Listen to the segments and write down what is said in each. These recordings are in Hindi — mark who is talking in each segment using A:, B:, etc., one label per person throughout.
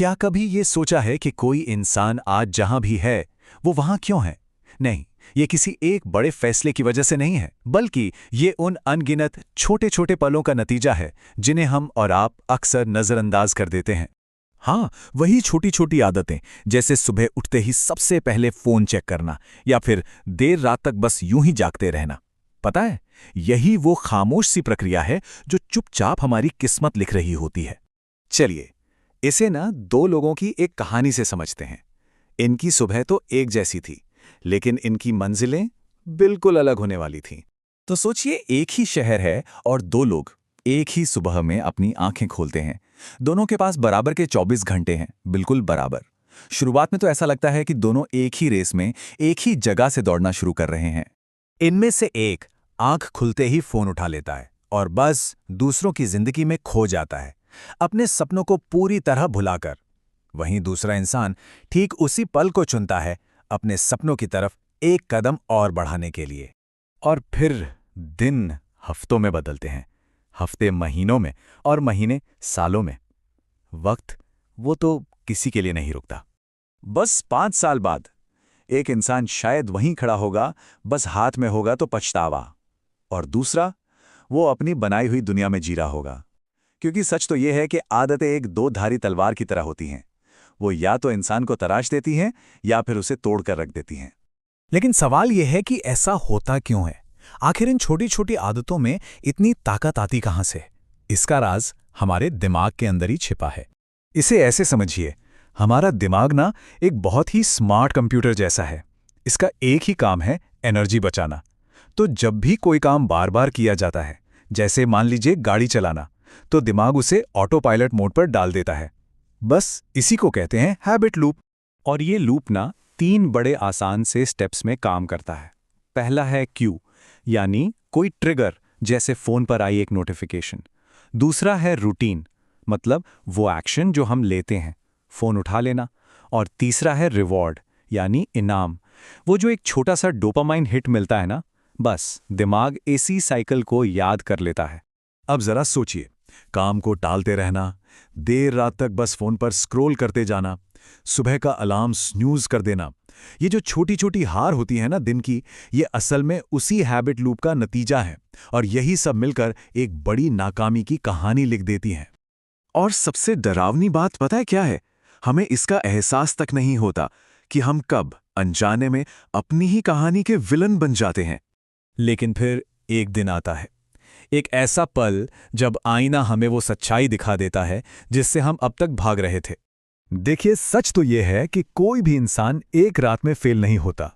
A: क्या कभी ये सोचा है कि कोई इंसान आज जहां भी है वो वहां क्यों है? नहीं, ये किसी एक बड़े फैसले की वजह से नहीं है, बल्कि ये उन अनगिनत छोटे छोटे पलों का नतीजा है जिन्हें हम और आप अक्सर नजरअंदाज कर देते हैं। हाँ, वही छोटी छोटी आदतें, जैसे सुबह उठते ही सबसे पहले फोन चेक करना या फिर देर रात तक बस यूं ही जागते रहना। पता है, यही वो खामोश सी प्रक्रिया है जो चुपचाप हमारी किस्मत लिख रही होती है। चलिए, इसे ना दो लोगों की एक कहानी से समझते हैं। इनकी सुबह तो एक जैसी थी, लेकिन इनकी मंजिलें बिल्कुल अलग होने वाली थीं। तो सोचिए, एक ही शहर है और दो लोग एक ही सुबह में अपनी आंखें खोलते हैं। दोनों के पास बराबर के 24 घंटे हैं, बिल्कुल बराबर। शुरुआत में तो ऐसा लगता है कि दोनों एक ही रेस में एक ही जगह से दौड़ना शुरू कर रहे हैं। इनमें से एक आंख खुलते ही फोन उठा लेता है और बस दूसरों की जिंदगी में खो जाता है, अपने सपनों को पूरी तरह भुलाकर। वहीं दूसरा इंसान ठीक उसी पल को चुनता है अपने सपनों की तरफ एक कदम और बढ़ाने के लिए। और फिर दिन हफ्तों में बदलते हैं, हफ्ते महीनों में और महीने सालों में। वक्त वो तो किसी के लिए नहीं रुकता। बस 5 साल बाद एक इंसान शायद वहीं खड़ा होगा, बस हाथ में होगा तो पछतावा, और दूसरा वो अपनी बनाई हुई दुनिया में जी रहा होगा। क्योंकि सच तो यह है कि आदतें एक दो धारी तलवार की तरह होती हैं। वो या तो इंसान को तराश देती हैं या फिर उसे तोड़कर रख देती हैं।
B: लेकिन सवाल यह है कि ऐसा होता क्यों है? आखिर इन छोटी छोटी आदतों में इतनी ताकत आती कहां से? इसका राज हमारे दिमाग के अंदर ही छिपा है। इसे ऐसे समझिए, हमारा दिमाग ना एक बहुत ही स्मार्ट कंप्यूटर जैसा है। इसका एक ही काम है एनर्जी बचाना। तो जब भी कोई काम बार बार किया जाता है, जैसे मान लीजिए गाड़ी चलाना, तो दिमाग उसे ऑटो पायलट मोड पर डाल देता है। बस इसी को कहते हैं हैबिट लूप। और ये लूप ना 3 बड़े आसान से स्टेप्स में काम करता है। पहला है क्यू, यानी कोई ट्रिगर, जैसे फोन पर आई एक नोटिफिकेशन। दूसरा है रूटीन, मतलब वो एक्शन जो हम लेते हैं, फोन उठा लेना। और तीसरा है रिवॉर्ड, यानी इनाम, वो जो एक छोटा सा डोपामाइन हिट मिलता है ना। बस दिमाग इसी साइकिल को याद कर लेता है।
A: अब जरा सोचिए, काम को टालते रहना, देर रात तक बस फोन पर स्क्रॉल करते जाना, सुबह का अलार्म स्नूज कर देना, ये जो छोटी छोटी हार होती है ना दिन की, ये असल में उसी हैबिट लूप का नतीजा है। और यही सब मिलकर एक बड़ी नाकामी की कहानी लिख देती हैं। और सबसे डरावनी बात पता है क्या है? हमें इसका एहसास तक नहीं होता कि हम कब अनजाने में अपनी ही कहानी के विलन बन जाते हैं।
B: लेकिन फिर एक दिन आता है, एक ऐसा पल जब आईना हमें वो सच्चाई दिखा देता है जिससे हम अब तक भाग रहे थे। देखिए, सच तो यह है कि कोई भी इंसान एक रात में फेल नहीं होता।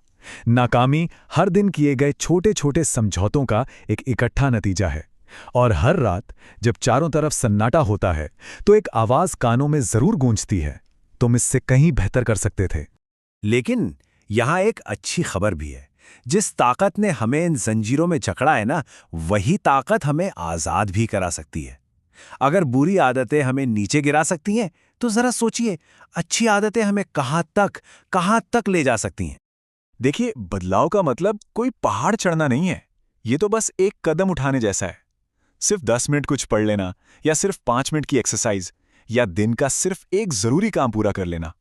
B: नाकामी हर दिन किए गए छोटे छोटे समझौतों का एक इकट्ठा नतीजा है। और हर रात जब चारों तरफ सन्नाटा होता है, तो एक आवाज कानों में जरूर गूंजती है, तुम इससे कहीं बेहतर कर सकते थे।
A: लेकिन यहां एक अच्छी खबर भी है। जिस ताकत ने हमें इन जंजीरों में जकड़ा है ना, वही ताकत हमें आजाद भी करा सकती है। अगर बुरी आदतें हमें नीचे गिरा सकती हैं, तो जरा सोचिए, अच्छी आदतें हमें कहां तक ले जा सकती हैं। देखिए, बदलाव का मतलब कोई पहाड़ चढ़ना नहीं है। ये तो बस एक कदम उठाने जैसा है। सिर्फ 10 मिनट कुछ पढ़ लेना, या सिर्फ 5 मिनट की एक्सरसाइज, या दिन का सिर्फ एक जरूरी काम पूरा कर लेना।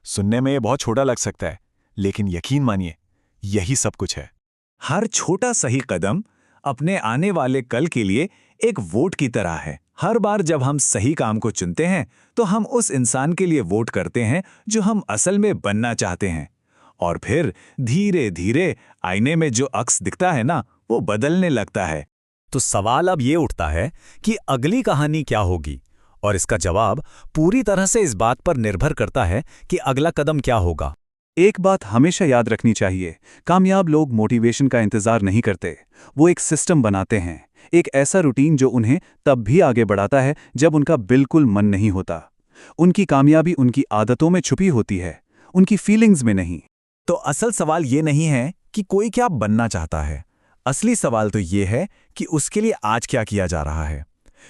A: सुनने में ये बहुत छोटा लग सकता है, लेकिन यकीन मानिए, यही सब कुछ है। हर छोटा सही कदम अपने आने वाले कल के लिए एक वोट की तरह है। हर बार जब हम सही काम को चुनते हैं, तो हम उस इंसान के लिए वोट करते हैं जो हम असल में बनना चाहते हैं। और फिर धीरे धीरे आईने में जो अक्स दिखता है ना, वो बदलने लगता है।
B: तो सवाल अब ये उठता है कि अगली कहानी क्या होगी? और इसका जवाब पूरी तरह से इस बात पर निर्भर करता है कि अगला कदम क्या होगा।
A: एक बात हमेशा याद रखनी चाहिए, कामयाब लोग मोटिवेशन का इंतजार नहीं करते। वो एक सिस्टम बनाते हैं, एक ऐसा रूटीन जो उन्हें तब भी आगे बढ़ाता है जब उनका बिल्कुल मन नहीं होता। उनकी कामयाबी उनकी आदतों में छुपी होती है, उनकी फीलिंग्स में नहीं। तो असल सवाल ये नहीं है कि कोई क्या बनना चाहता है। असली सवाल तो ये है कि उसके लिए आज क्या किया जा रहा है।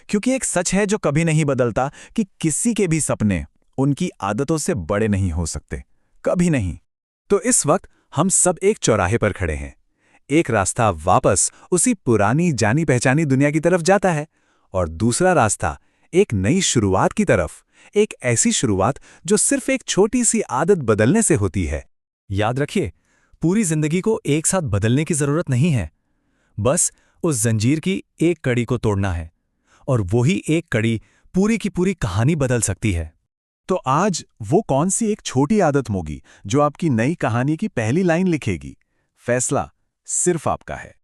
A: क्योंकि एक सच है जो कभी नहीं बदलता, कि किसी के भी सपने उनकी आदतों से बड़े नहीं हो सकते, कभी नहीं। तो इस वक्त हम सब एक चौराहे पर खड़े हैं। एक रास्ता वापस उसी पुरानी जानी पहचानी दुनिया की तरफ जाता है, और दूसरा रास्ता एक नई शुरुआत की तरफ,
B: एक ऐसी शुरुआत जो सिर्फ एक छोटी सी आदत बदलने से होती है। याद रखिए, पूरी जिंदगी को एक साथ बदलने की जरूरत नहीं है। बस उस जंजीर की एक कड़ी को तोड़ना है, और वही एक कड़ी पूरी की पूरी कहानी बदल सकती है।
A: तो आज वो कौन सी एक छोटी आदत होगी जो आपकी नई कहानी की पहली लाइन लिखेगी? फैसला सिर्फ आपका है।